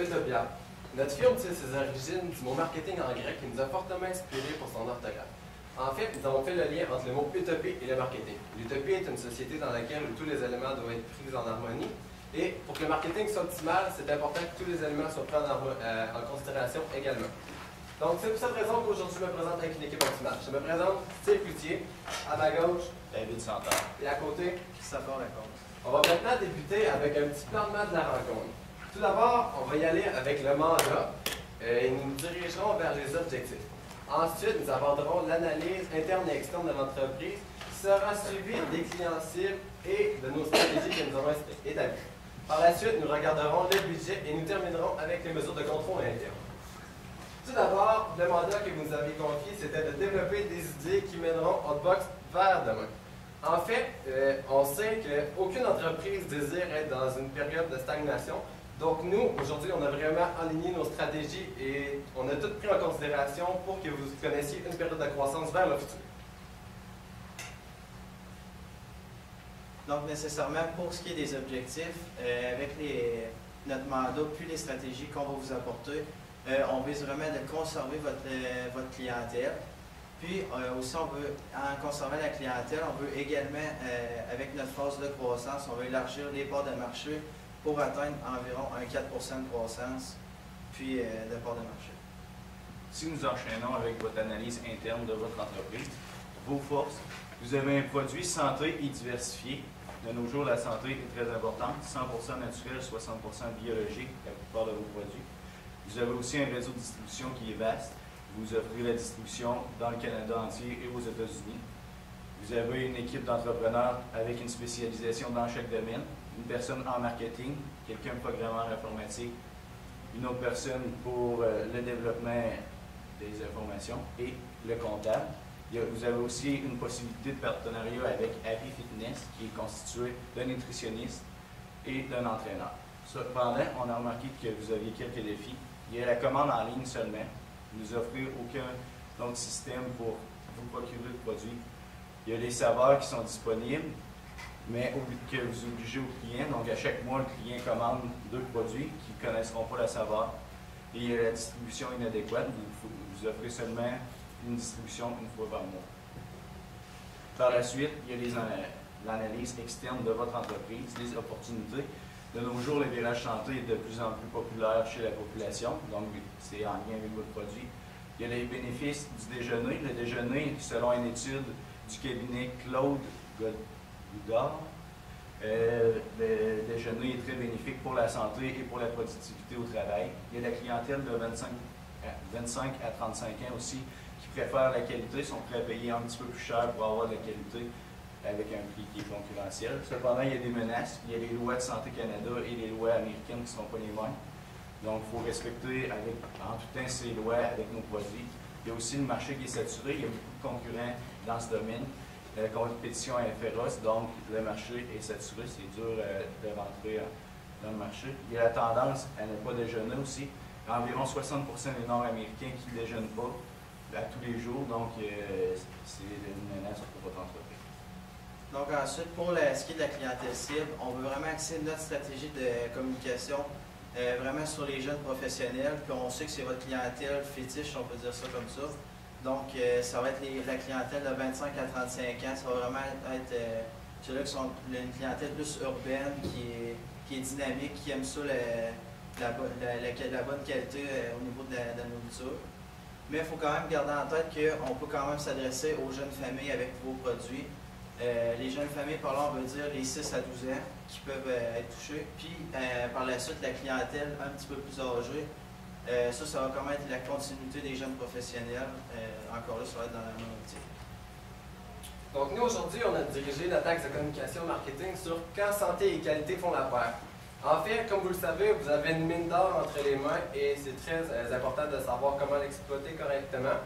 Utopia. Notre firme tire ses origines du mot marketing en grec qui nous a fortement inspiré pour son orthographe. En fait, nous avons fait le lien entre le mot utopie et le marketing. L'utopie est une société dans laquelle tous les éléments doivent être pris en harmonie. Et pour que le marketing soit optimal, c'est important que tous les éléments soient pris en considération également. Donc, c'est pour cette raison qu'aujourd'hui, je me présente avec une équipe optimale. Je me présente Steve Cloutier, à ma gauche, David Santerre. Et à côté, Christopher Lacombe. on va maintenant débuter avec un petit plan de match de la rencontre. Tout d'abord, on va y aller avec le mandat et nous nous dirigerons vers les objectifs. Ensuite, nous aborderons l'analyse interne et externe de l'entreprise qui sera suivie des clients cibles et de nos stratégies que nous avons établies. Par la suite, nous regarderons le budget et nous terminerons avec les mesures de contrôle interne. Tout d'abord, le mandat que vous nous avez confié, c'était de développer des idées qui mèneront Hotbox vers demain. En fait, on sait qu'aucune entreprise désire être dans une période de stagnation. Donc nous, aujourd'hui, on a vraiment aligné nos stratégies et on a tout pris en considération pour que vous connaissiez une période de croissance vers le futur. Donc, nécessairement, pour ce qui est des objectifs, avec notre mandat puis les stratégies qu'on va vous apporter, on vise vraiment de conserver votre clientèle. Puis aussi, on veut, en conservant la clientèle, on veut également, avec notre phase de croissance, on veut élargir les parts de marché pour atteindre environ un 4 de croissance, puis de parts de marché. Si nous enchaînons avec votre analyse interne de votre entreprise, vos forces, vous avez un produit santé et diversifié. De nos jours, la santé est très importante, 100% naturel, 60% biologique, la plupart de vos produits. Vous avez aussi un réseau de distribution qui est vaste. Vous offrez la distribution dans le Canada entier et aux États-Unis. Vous avez une équipe d'entrepreneurs avec une spécialisation dans chaque domaine. Une personne en marketing, quelqu'un programmeur informatique, une autre personne pour le développement des informations et le comptable. Vous avez aussi une possibilité de partenariat avec Happy Fitness qui est constitué d'un nutritionniste et d'un entraîneur. Cependant, on a remarqué que vous aviez quelques défis. Il y a la commande en ligne seulement. Vous n'offrez aucun autre système pour vous procurer le produit. Il y a les saveurs qui sont disponibles, mais que vous obligez au client. Donc, à chaque mois, le client commande 2 produits qui ne connaîtront pas la saveur. Et il y a la distribution inadéquate. Vous offrez seulement une distribution une fois par mois. Par la suite, il y a l'analyse externe de votre entreprise, les opportunités. De nos jours, le virage santé est de plus en plus populaire chez la population, donc c'est en lien avec votre produit. Il y a les bénéfices du déjeuner. Le déjeuner, selon une étude du cabinet Claude Goudard, le déjeuner est très bénéfique pour la santé et pour la productivité au travail. Il y a la clientèle de 25 à 35 ans aussi qui préfèrent la qualité, sont prêts à payer un petit peu plus cher pour avoir de la qualité avec un prix qui est concurrentiel. Cependant, il y a des menaces. Il y a les lois de Santé Canada et les lois américaines qui ne sont pas les mêmes. Donc, il faut respecter en tout temps ces lois avec nos produits. Il y a aussi le marché qui est saturé. Il y a beaucoup de concurrents dans ce domaine. La compétition est féroce, donc le marché est saturé. C'est dur de rentrer dans le marché. Il y a la tendance à ne pas déjeuner aussi. Environ 60% des Nord-Américains qui ne déjeunent pas à tous les jours. Donc, c'est une menace pour votre entreprise. Donc ensuite, pour ce qui est de la clientèle cible, on veut vraiment axer notre stratégie de communication vraiment sur les jeunes professionnels. Puis on sait que c'est votre clientèle fétiche, on peut dire ça comme ça. Donc ça va être la clientèle de 25 à 35 ans. Ça va vraiment être ceux-là qui sont une clientèle plus urbaine, qui est dynamique, qui aime ça, la bonne qualité au niveau de la nourriture. Mais il faut quand même garder en tête qu'on peut quand même s'adresser aux jeunes familles avec vos produits. Les jeunes familles, par là, on veut dire les 6 à 12 ans qui peuvent être touchés. Puis, par la suite, la clientèle un petit peu plus âgée. Ça va quand même être la continuité des jeunes professionnels. Encore là, ça va être dans la même optique. Donc nous, aujourd'hui, on a dirigé notre axe de communication marketing sur quand santé et qualité font la paire. En fait, comme vous le savez, vous avez une mine d'or entre les mains et c'est très important de savoir comment l'exploiter correctement.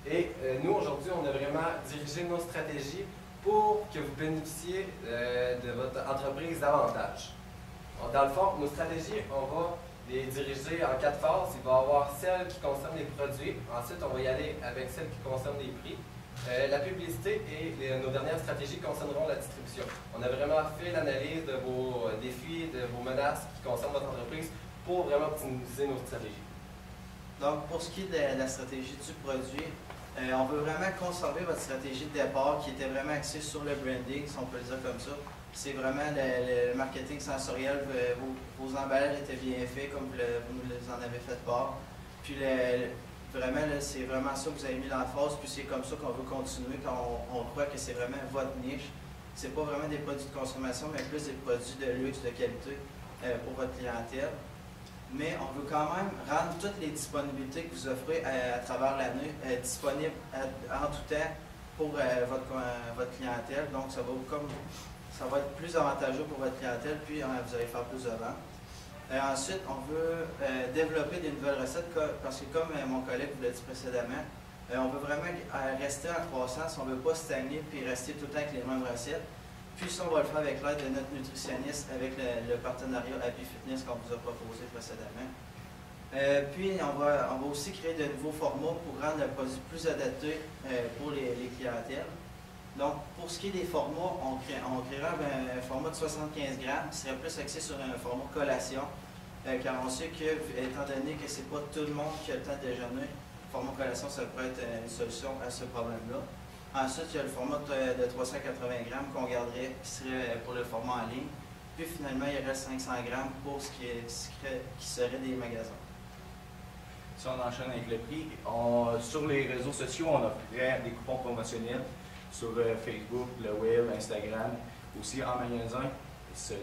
Et nous, aujourd'hui, on a vraiment dirigé nos stratégies pour que vous bénéficiez de votre entreprise davantage. Dans le fond, nos stratégies, on va les diriger en 4 phases. Il va y avoir celles qui concernent les produits. Ensuite, on va y aller avec celles qui concernent les prix. La publicité et nos dernières stratégies concerneront la distribution. On a vraiment fait l'analyse de vos défis, de vos menaces qui concernent votre entreprise pour vraiment optimiser nos stratégies. Donc, pour ce qui est de la stratégie du produit, on veut vraiment conserver votre stratégie de départ qui était vraiment axée sur le branding, si on peut le dire comme ça. C'est vraiment le marketing sensoriel. Vos emballages étaient bien faits, comme vous nous les en avez fait part. Puis, vraiment, c'est vraiment ça que vous avez mis l'emphase, puis c'est comme ça qu'on veut continuer quand on croit que c'est vraiment votre niche. C'est pas vraiment des produits de consommation, mais plus des produits de luxe, de qualité pour votre clientèle. Mais on veut quand même rendre toutes les disponibilités que vous offrez à travers l'année disponibles en tout temps pour votre clientèle. Donc, ça va être plus avantageux pour votre clientèle, puis vous allez faire plus de ventes. Ensuite, on veut développer des nouvelles recettes parce que, comme mon collègue vous l'a dit précédemment, on veut vraiment rester en croissance, on ne veut pas stagner puis rester tout le temps avec les mêmes recettes. Puis ça, on va le faire avec l'aide de notre nutritionniste, avec le partenariat Happy Fitness qu'on vous a proposé précédemment. Puis on va aussi créer de nouveaux formats pour rendre le produit plus adapté pour les clientèles. Donc, pour ce qui est des formats, on créera un format de 75 grammes qui serait plus axé sur un format collation, car on sait que, étant donné que ce n'est pas tout le monde qui a le temps de déjeuner, le format collation, ça pourrait être une solution à ce problème-là. Ensuite, il y a le format de 380 grammes qu'on garderait, qui serait pour le format en ligne. Puis finalement, il reste 500 grammes pour ce qui serait des magasins. Si on enchaîne avec le prix, sur les réseaux sociaux, on offrirait des coupons promotionnels sur Facebook, le web, Instagram, aussi en magasin,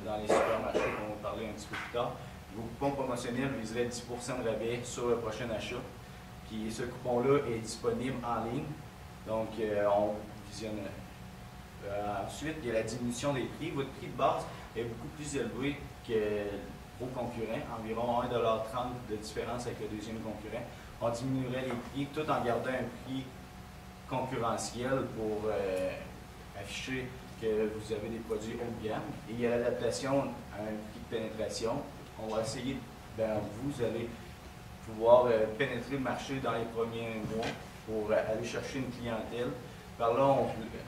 dans les supermarchés qu'on va parler un petit peu plus tard. Vos coupons promotionnels viseraient 10 % de rabais sur le prochain achat. Puis ce coupon-là est disponible en ligne, donc on visionne. Ensuite, il y a la diminution des prix. Votre prix de base est beaucoup plus élevé que vos concurrents, environ 1,30 $ de différence avec le deuxième concurrent. On diminuerait les prix tout en gardant un prix concurrentiel pour afficher que vous avez des produits haut de gamme. Et il y a l'adaptation à un prix de pénétration. On va essayer, vous allez pouvoir pénétrer le marché dans les premiers mois pour aller chercher une clientèle. Par là,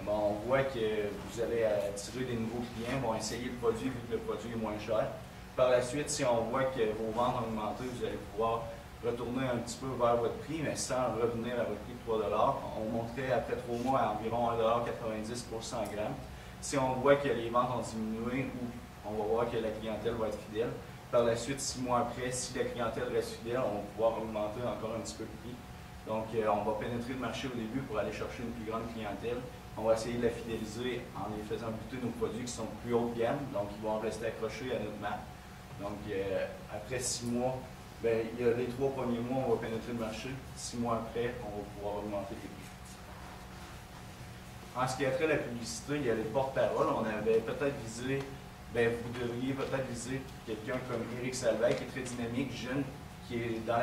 on voit que vous allez attirer des nouveaux clients, vont essayer le produit vu que le produit est moins cher. Par la suite, si on voit que vos ventes ont augmenté, vous allez pouvoir retourner un petit peu vers votre prix, mais sans revenir à votre prix de 3 $. On monterait après 3 mois à environ 1,90 $ pour 100 grammes. Si on voit que les ventes ont diminué ou on va voir que la clientèle va être fidèle, par la suite, 6 mois après, si la clientèle reste fidèle, on va pouvoir augmenter encore un petit peu le prix. Donc, on va pénétrer le marché au début pour aller chercher une plus grande clientèle. On va essayer de la fidéliser en les faisant goûter nos produits qui sont plus haut de gamme, donc ils vont rester accrochés à notre marque. Donc, après 6 mois, il y a les 3 premiers mois, on va pénétrer le marché. 6 mois après, on va pouvoir augmenter les prix. En ce qui a trait à la publicité, il y a les porte-paroles. On avait peut-être visé, vous devriez peut-être viser quelqu'un comme Éric Salvaille, qui est très dynamique, jeune, qui est dans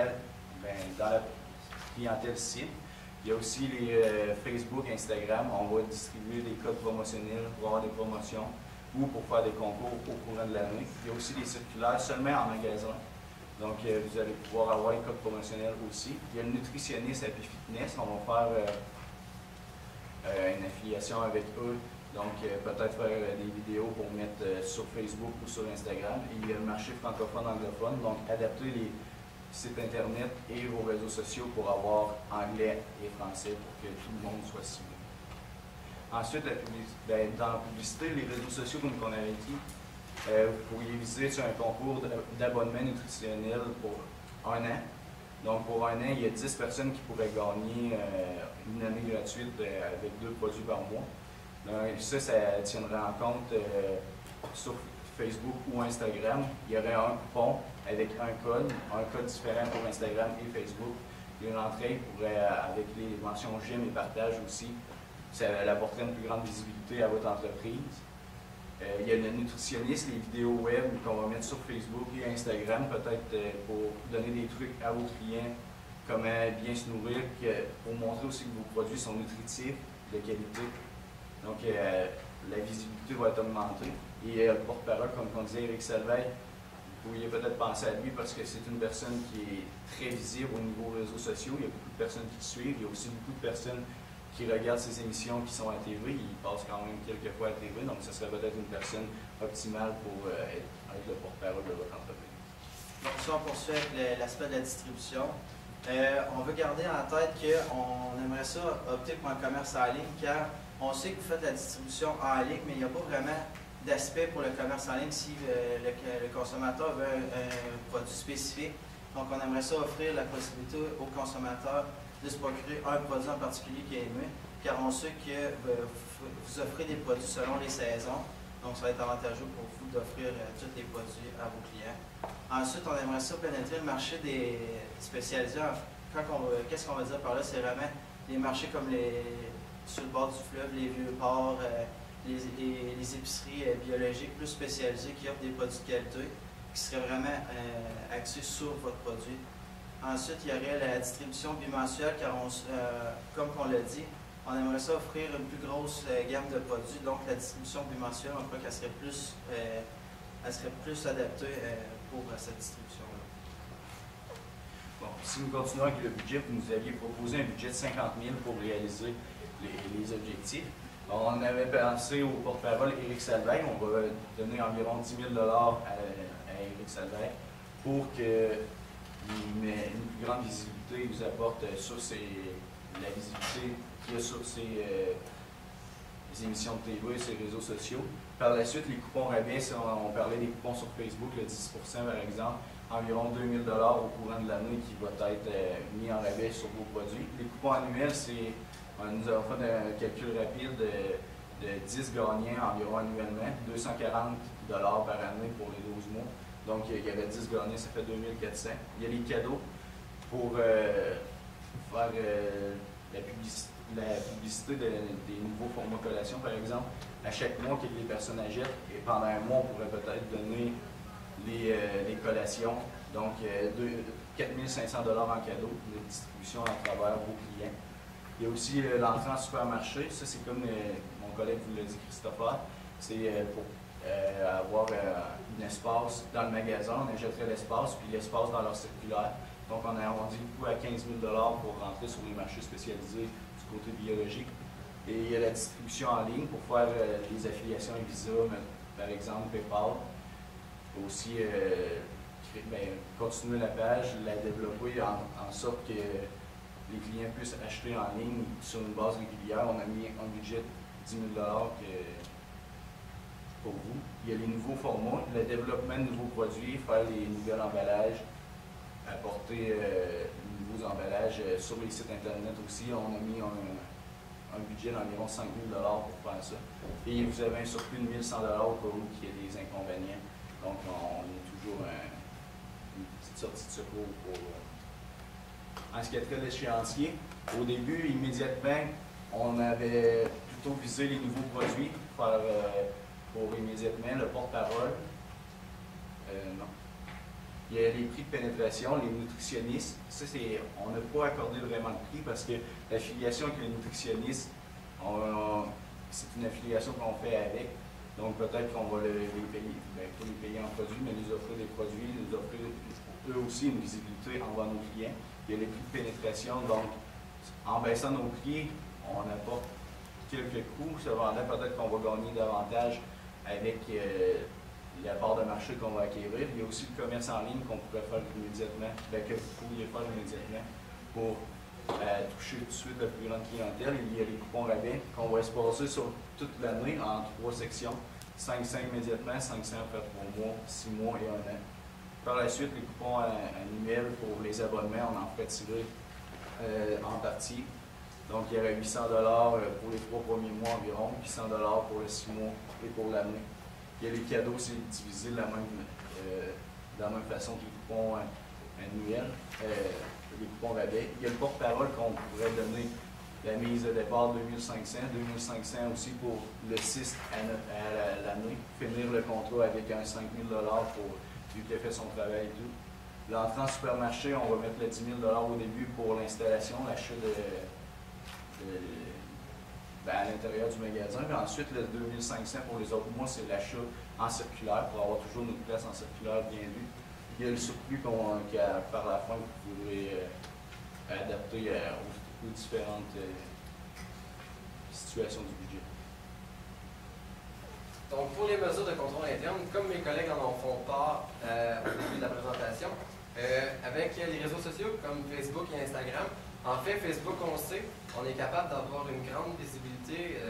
la clientèle cible. Il y a aussi les Facebook, Instagram. On va distribuer des codes promotionnels pour avoir des promotions ou pour faire des concours au courant de l'année. Il y a aussi des circulaires seulement en magasin. Donc, vous allez pouvoir avoir les codes promotionnels aussi. Il y a le nutritionniste Happy Fitness. On va faire une affiliation avec eux. Donc, peut-être faire des vidéos pour mettre sur Facebook ou sur Instagram. Et il y a le marché francophone-anglophone. Donc, adapter les sites Internet et vos réseaux sociaux pour avoir anglais et français pour que tout le monde soit ciblé. Ensuite, dans la publicité, les réseaux sociaux, comme on avait dit, vous pourriez viser sur un concours d'abonnement nutritionnel pour 1 an. Donc, pour 1 an, il y a 10 personnes qui pourraient gagner une année gratuite avec 2 produits par mois. Donc, ça tiendra en compte sur Facebook ou Instagram. Il y aurait un coupon avec un code différent pour Instagram et Facebook. Une entrée pourrait, avec les mentions j'aime et partage aussi, ça apporterait une plus grande visibilité à votre entreprise. Il y a le nutritionniste, les vidéos web qu'on va mettre sur Facebook et Instagram, peut-être pour donner des trucs à vos clients, comment bien se nourrir, pour montrer aussi que vos produits sont nutritifs, de qualité. Donc, la visibilité va être augmentée. Et le porte-parole, comme on disait, Éric Salvaille, vous pourriez peut-être penser à lui parce que c'est une personne qui est très visible au niveau réseaux sociaux. Il y a beaucoup de personnes qui le suivent. Il y a aussi beaucoup de personnes qui regardent ses émissions qui sont à TV. Il passe quand même quelques fois à TV, donc ce serait peut-être une personne optimale pour être le porte-parole de votre entreprise. Donc ça, on poursuit avec l'aspect de la distribution. On veut garder en tête qu'on aimerait ça opter pour un commerce en ligne, car on sait que vous faites la distribution en ligne, mais il n'y a pas vraiment d'aspect pour le commerce en ligne si le consommateur veut un produit spécifique. Donc on aimerait ça offrir la possibilité aux consommateurs de se procurer un produit en particulier qui est aimé, car on sait que vous offrez des produits selon les saisons. Donc, ça va être avantageux pour vous d'offrir tous les produits à vos clients. Ensuite, on aimerait ça pénétrer le marché des spécialisés. Qu'est-ce qu'on va dire par là? C'est vraiment les marchés comme sur le bord du fleuve, les vieux ports, les épiceries biologiques plus spécialisées qui offrent des produits de qualité, qui seraient vraiment axés sur votre produit. Ensuite, il y aurait la distribution bimensuelle, car comme on l'a dit, on aimerait ça offrir une plus grosse gamme de produits, donc la distribution bimensuelle, on croit qu'elle serait plus, adaptée pour cette distribution-là. Bon, si nous continuons avec le budget, vous nous aviez proposé un budget de 50 000 pour réaliser les objectifs. On avait pensé au porte-parole Éric Salvaille, on va donner environ 10 000 à Éric Salvaille pour qu'il ait une plus grande visibilité, il vous apporte sur la visibilité qu'il y a sur ses émissions de TV, ses réseaux sociaux. Par la suite, les coupons rabais, on parlait des coupons sur Facebook, le 10 par exemple, environ 2 000 au courant de l'année qui va être mis en rabais sur vos produits. Les coupons annuels, on nous a fait un calcul rapide de 10 gagnants environ annuellement, 240 par année pour les 12 mois. Donc, il y avait 10 gagnants, ça fait 2 400. Il y a les cadeaux pour faire la publicité des nouveaux formats collations, par exemple. À chaque mois que les personnes achètent, et pendant un mois, on pourrait peut-être donner les collations. Donc, 4 500 en cadeau de distribution à travers vos clients. Il y a aussi l'entrée en supermarché. Ça, c'est comme mon collègue vous l'a dit, Christopher. C'est pour avoir un espace dans le magasin. On achèterait l'espace, puis l'espace dans leur circulaire. Donc, on a arrondi le coût à 15 000 pour rentrer sur les marchés spécialisés du côté biologique. Et il y a la distribution en ligne pour faire les affiliations à Visa, par exemple, PayPal. Aussi, continuer la page, la développer en sorte que les clients puissent acheter en ligne sur une base régulière. On a mis un budget de 10 000 pour vous. Il y a les nouveaux formats, le développement de nouveaux produits, faire les nouveaux emballages, apporter de nouveaux emballages sur les sites internet aussi. On a mis un budget d'environ 5 000 pour faire ça. Et vous avez un surplus de 1 100 au cas où il y a des inconvénients. Donc, on est toujours une petite sortie de secours pour. En ce qui est trait d'échéancier, au début, immédiatement, on avait plutôt visé les nouveaux produits pour immédiatement le porte-parole. Non. Il y a les prix de pénétration, les nutritionnistes. Ça, on n'a pas accordé vraiment de prix parce que l'affiliation avec les nutritionnistes, c'est une affiliation qu'on fait avec. Donc peut-être qu'on va les payer, pas les payer en produits, mais les offrir des produits, les offrir eux aussi une visibilité envers nos clients. Il y a les prix de pénétration, donc en baissant nos prix, on apporte quelques coûts. Cependant, peut-être qu'on va gagner davantage avec la part de marché qu'on va acquérir. Il y a aussi le commerce en ligne qu'on pourrait faire immédiatement, que vous pourriez faire immédiatement pour toucher tout de suite la plus grande clientèle. Il y a les coupons rabais qu'on va espacer sur toute l'année en 3 sections. 500 immédiatement, 500 après 3 mois, 6 mois et 1 an. Par la suite, les coupons annuels pour les abonnements, on en ferait tirer en partie. Donc, il y aurait 800 pour les 3 premiers mois environ, 800 pour les 6 mois et pour l'année. Il y a les cadeaux, c'est divisé de la même façon que les coupons annuels, les coupons rabais. Il y a le porte-parole qu'on pourrait donner la mise de départ 2500, 2500 aussi pour le 6 à l'année, finir le contrat avec un 5 000 pour vu qu'il a fait son travail et tout. L'entrée en supermarché, on va mettre le 10 000 au début pour l'installation, l'achat à l'intérieur du magasin. Mais ensuite, le 2500 pour les autres mois, c'est l'achat en circulaire pour avoir toujours notre place en circulaire bien vue. Il y a le surplus par la fin, vous pourrez adapter aux différentes situations du budget. Donc, pour les mesures de contrôle interne, comme mes collègues en font part au début de la présentation, avec les réseaux sociaux comme Facebook et Instagram, en fait, Facebook, on le sait, on est capable d'avoir une grande visibilité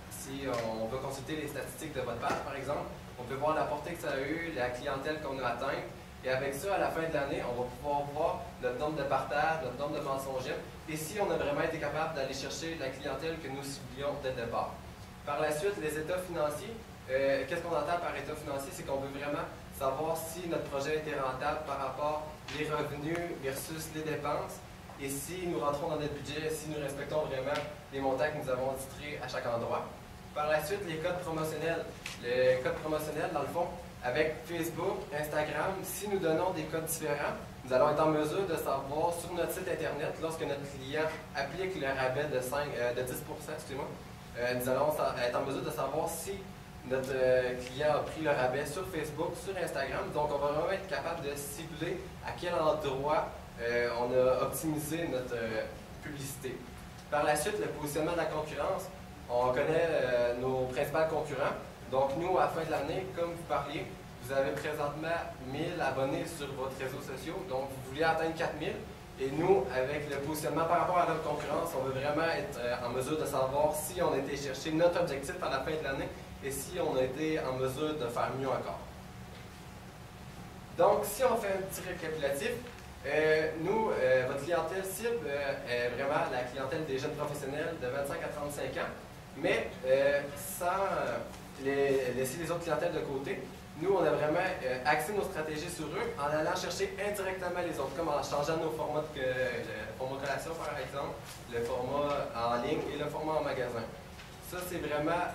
si on veut consulter les statistiques de votre page, par exemple. On peut voir la portée que ça a eu, la clientèle qu'on a atteinte. Et avec ça, à la fin de l'année, on va pouvoir voir notre nombre de partages, notre nombre de mensonges. Et si on a vraiment été capable d'aller chercher la clientèle que nous ciblions dès le départ. Par la suite, les états financiers. Qu'est-ce qu'on entend par état financier? C'est qu'on veut vraiment savoir si notre projet était rentable par rapport les revenus versus les dépenses. Et si nous rentrons dans notre budget, si nous respectons vraiment les montants que nous avons titrés à chaque endroit. Par la suite, les codes promotionnels. Les codes promotionnels, dans le fond, avec Facebook, Instagram, si nous donnons des codes différents, nous allons être en mesure de savoir sur notre site Internet, lorsque notre client applique le rabais de 10%, excusez-moi, nous allons être en mesure de savoir si notre client a pris le rabais sur Facebook, sur Instagram. Donc, on va vraiment être capable de cibler à quel endroit on a optimisé notre publicité. Par la suite, le positionnement de la concurrence. On connaît nos principaux concurrents. Donc, nous, à la fin de l'année, comme vous parliez, vous avez présentement 1000 abonnés sur votre réseau social. Donc, vous voulez atteindre 4000. Et nous, avec le positionnement par rapport à notre concurrence, on veut vraiment être en mesure de savoir si on a été chercher notre objectif à la fin de l'année et si on a été en mesure de faire mieux encore. Donc, si on fait un petit récapitulatif, nous, votre clientèle cible est vraiment la clientèle des jeunes professionnels de 25 à 35 ans, mais sans laisser les autres clientèles de côté. Nous, on a vraiment axé nos stratégies sur eux en allant chercher indirectement les autres, comme en changeant nos formats le format collation, par exemple, le format en ligne et le format en magasin. Ça, c'est vraiment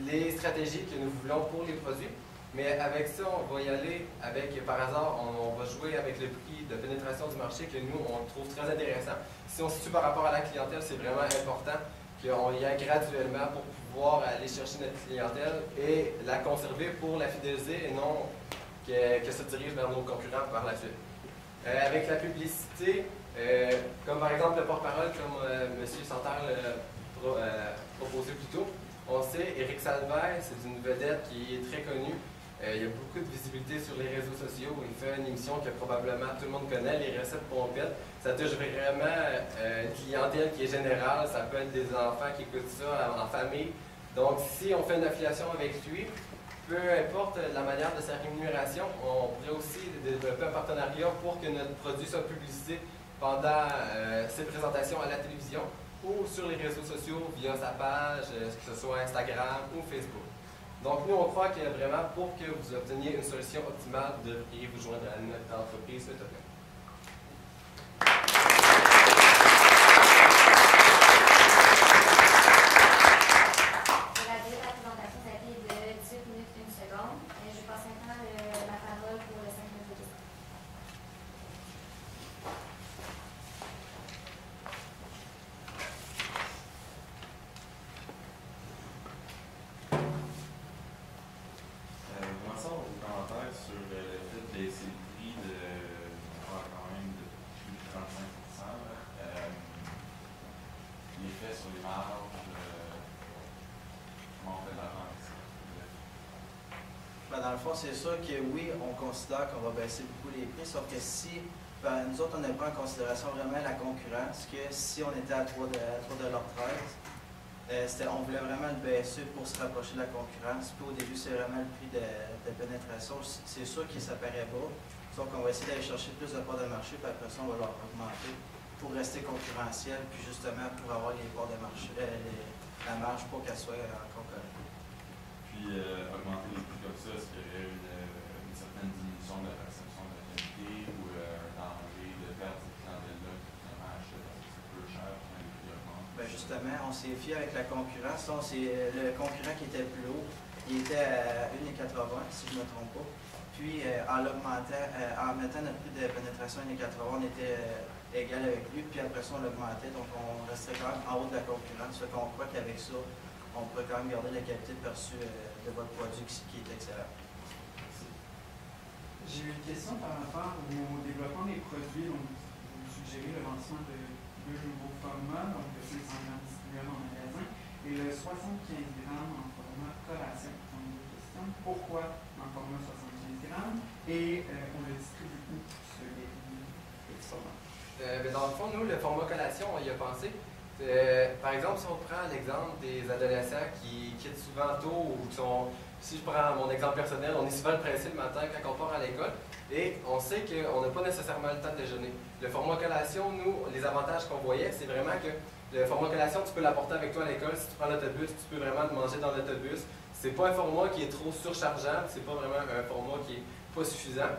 les stratégies que nous voulons pour les produits. Mais avec ça, on va y aller avec, par hasard, on va jouer avec le prix de pénétration du marché que nous, on trouve très intéressant. Si on se situe par rapport à la clientèle, c'est vraiment important qu'on y aille graduellement pour pouvoir aller chercher notre clientèle et la conserver pour la fidéliser et non que se dirige vers nos concurrents par la suite. Avec la publicité, comme par exemple le porte-parole, comme M. Santerre proposé plus tôt, on sait, Éric Salvaire, c'est une vedette qui est très connue. Il y a beaucoup de visibilité sur les réseaux sociaux. Il fait une émission que probablement tout le monde connaît, les recettes pompettes. Ça touche vraiment une clientèle qui est générale. Ça peut être des enfants qui écoutent ça en famille. Donc, si on fait une affiliation avec lui, peu importe la manière de sa rémunération, on pourrait aussi développer un partenariat pour que notre produit soit publicité pendant ses présentations à la télévision ou sur les réseaux sociaux via sa page, que ce soit Instagram ou Facebook. Donc, nous, on croit que vraiment, pour que vous obteniez une solution optimale, vous devriez vous joindre à notre entreprise Autopay. La durée de la présentation, ça a été de 18 minutes 1 seconde. Et je passe maintenant la parole pour le 5 minutes de questions. Commençons vos commentaires sur le fait de baisser le prix quand même de plus de 35%. L'effet sur les marges, comment on fait de l'argent avec ça? Ben, dans le fond, c'est sûr que oui, on considère qu'on va baisser beaucoup les prix, sauf que si, nous autres, on n'a pas en considération vraiment la concurrence, que si on était à 3,13 $, on voulait vraiment le baisser pour se rapprocher de la concurrence. Puis au début, c'est vraiment le prix de pénétration. C'est sûr que ça paraît bas, sauf qu'on va essayer d'aller chercher plus de parts de marché, puis après ça, on va leur augmenter pour rester concurrentiel, puis justement pour avoir les parts de marché, la marge pour qu'elle soit encore correcte. Puis augmenter les prix comme ça, est-ce qu'il y aurait une certaine diminution de la perception de la qualité ou un danger de perdre cette clientèle-là qui finalement achète parce que c'est peu cher quand les prix augmentent? Ben justement, on s'est fié avec la concurrence. Le concurrent qui était plus haut, il était à 1,80 $, si je ne me trompe pas. Puis en mettant notre prix de pénétration à 1,80 $, on était égal avec lui. Puis après ça, on l'augmentait. Donc on restait quand même en haut de la concurrence. Fait qu'on croit qu'avec ça, on pourrait quand même garder la qualité perçue de votre produit qui est excellent. J'ai une question par rapport au développement des produits. Donc, vous suggérez le lancement de 2 nouveaux formats, donc de 500 grammes distribués en magasin et le 75 grammes en format collation. formulation, pourquoi en format 75 grammes, et on le distribue où, ce petit format. Dans le fond, nous, le format collation, on y a pensé. Par exemple, si on prend l'exemple des adolescents qui quittent souvent tôt ou qui sont, si je prends mon exemple personnel, on est souvent pressé le matin quand on part à l'école et on sait qu'on n'a pas nécessairement le temps de déjeuner. Le format collation, nous, les avantages qu'on voyait, c'est vraiment que le format collation, tu peux l'apporter avec toi à l'école. Si tu prends l'autobus, tu peux vraiment te manger dans l'autobus. C'est pas un format qui est trop surchargeant, c'est pas vraiment un format qui est pas suffisant.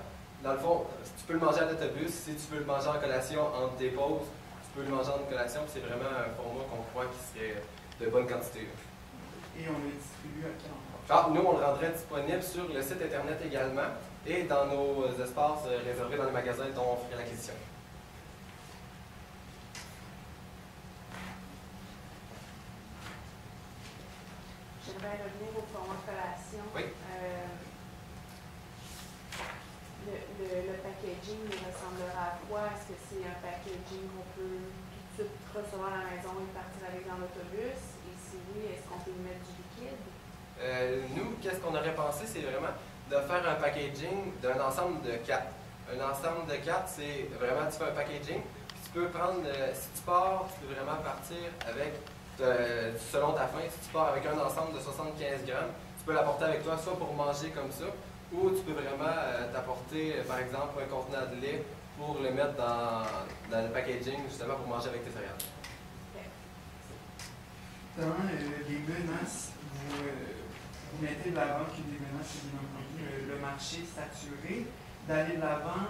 Dans le fond, tu peux le manger à l'autobus. Si tu veux le manger en collation entre tes pauses, tu peux le manger en collation. C'est vraiment un format qu'on croit qui serait de bonne quantité. Et on le distribue à quel endroit? Nous, on le rendrait disponible sur le site Internet également et dans nos espaces réservés dans les magasins dont on ferait l'acquisition. J'aimerais revenir au format collation. Oui. Le packaging il ressemblera à quoi? Est-ce que c'est un packaging qu'on peut tout de suite recevoir à la maison et partir avec dans l'autobus? Et si oui, est-ce qu'on peut y mettre du liquide? Nous, qu'est-ce qu'on aurait pensé, c'est vraiment de faire un packaging d'un ensemble de 4. Un ensemble de 4, c'est vraiment, tu fais un packaging, puis tu peux prendre, si tu pars, tu peux vraiment partir avec, selon ta faim, si tu pars avec un ensemble de 75 grammes, tu peux l'apporter avec toi, soit pour manger comme ça, ou tu peux vraiment t'apporter, par exemple, un contenant de lait pour le mettre dans le packaging, justement pour manger avec tes céréales. Dans les menaces, vous mettez de l'avant qu'une des menaces, c'est bien entendu le marché saturé, d'aller de l'avant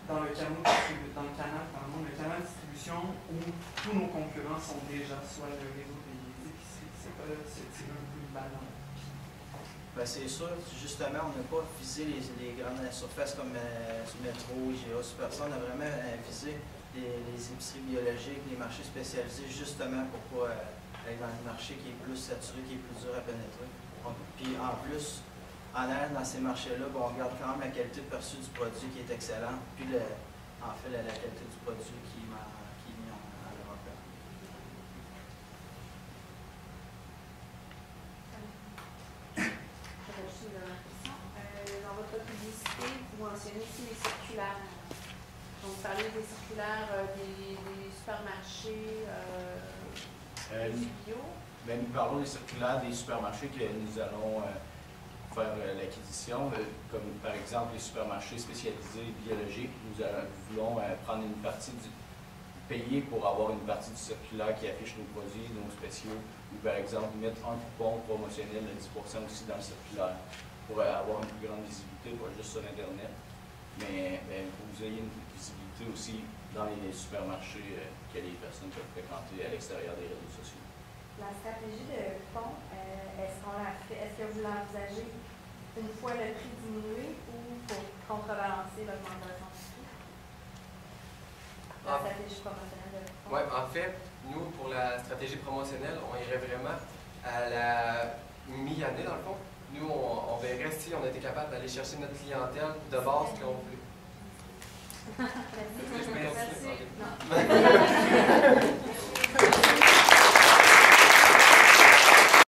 dans le canal de distribution où tous nos concurrents sont déjà, soit le réseau des épiceries. C'est pas ce type un peu de balance. Ben c'est sûr, justement, on n'a pas visé les grandes surfaces comme Métro, IGA, Supercent. On a vraiment visé les épiceries biologiques, les marchés spécialisés, justement pour pas aller dans le marché qui est plus saturé, qui est plus dur à pénétrer. Puis en plus, en allant dans ces marchés-là, on regarde quand même la qualité perçue du produit qui est excellente, puis en fait la qualité du produit qui est mis en Europe. Dans votre publicité, vous mentionnez aussi les circulaires. Donc, vous parlez des circulaires des supermarchés bio. Ben, nous parlons des circulaires des supermarchés que nous allons faire l'acquisition, comme par exemple les supermarchés spécialisés biologiques. Nous voulons prendre une partie payer pour avoir une partie du circulaire qui affiche nos produits, nos spéciaux, ou par exemple mettre un coupon promotionnel de 10% aussi dans le circulaire pour avoir une plus grande visibilité, pas juste sur Internet, mais pour que vous ayez une visibilité aussi dans les supermarchés que les personnes peuvent fréquenter à l'extérieur des réseaux sociaux. La stratégie de coupon, est-ce que vous l'envisagez une fois le prix diminué ou pour contrebalancer l'augmentation du prix? La stratégie promotionnelle de coupon? Oui, en fait, nous, pour la stratégie promotionnelle, on irait vraiment à la mi-année, dans le fond. Nous, on verrait si on était capable d'aller chercher notre clientèle de base qu'on voulait. Merci. Est-ce que je peux Merci. continuer?